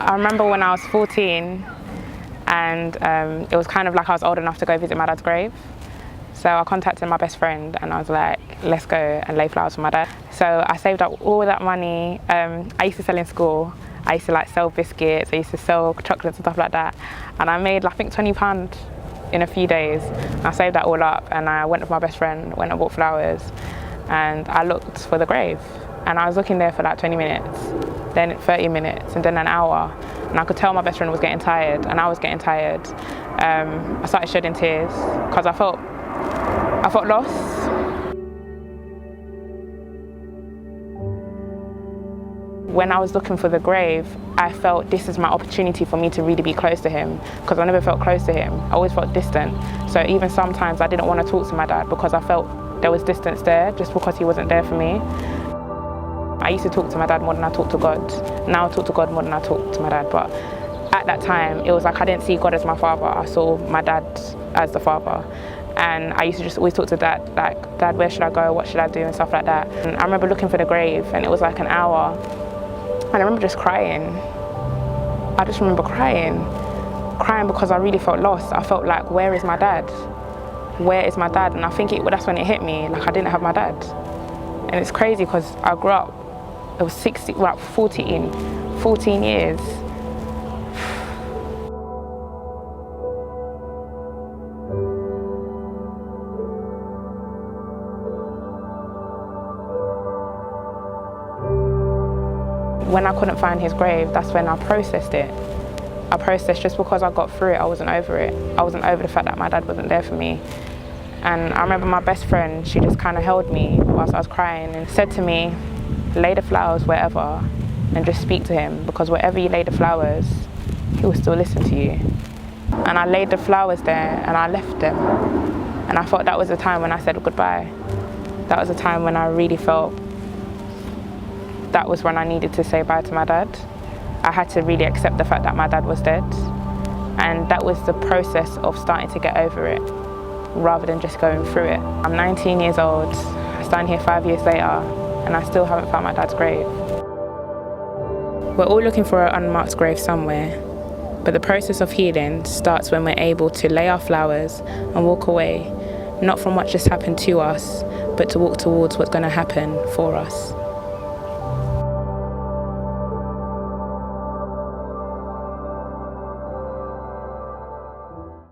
I remember when I was 14 and it was kind of like I was old enough to go visit my dad's grave. So I contacted my best friend and I was like, let's go and lay flowers for my dad. So I saved up all that money. I used to sell in school. I used to like sell biscuits, I used to sell chocolates and stuff like that. And I made I think £20 in a few days. I saved that all up and I went with my best friend, went and bought flowers and I looked for the grave. And I was looking there for like 20 minutes, then 30 minutes and then an hour. And I could tell my best friend was getting tired and I was getting tired. I started shedding tears because I felt lost. When I was looking for the grave, I felt this is my opportunity for me to really be close to him because I never felt close to him. I always felt distant. So even sometimes I didn't want to talk to my dad because I felt there was distance there just because he wasn't there for me. I used to talk to my dad more than I talk to God. Now I talk to God more than I talk to my dad. But at that time, it was like I didn't see God as my father. I saw my dad as the father. And I used to just always talk to dad, like, Dad, where should I go? What should I do? And stuff like that. And I remember looking for the grave and it was like an hour. And I remember just crying. I just remember crying because I really felt lost. I felt like, where is my dad? Where is my dad? And I think that's when it hit me, like I didn't have my dad. And it's crazy because I grew up, it was 14 years. When I couldn't find his grave, that's when I processed it. I processed just because I got through it, I wasn't over it. I wasn't over the fact that my dad wasn't there for me. And I remember my best friend, she just kind of held me whilst I was crying and said to me, lay the flowers wherever and just speak to him because wherever you lay the flowers, he will still listen to you. And I laid the flowers there and I left them. And I thought that was the time when I said goodbye. That was the time when I really felt that was when I needed to say bye to my dad. I had to really accept the fact that my dad was dead. And that was the process of starting to get over it, rather than just going through it. I'm 19 years old, I stand here 5 years later, and I still haven't found my dad's grave. We're all looking for an unmarked grave somewhere, but the process of healing starts when we're able to lay our flowers and walk away, not from what just happened to us, but to walk towards what's going to happen for us.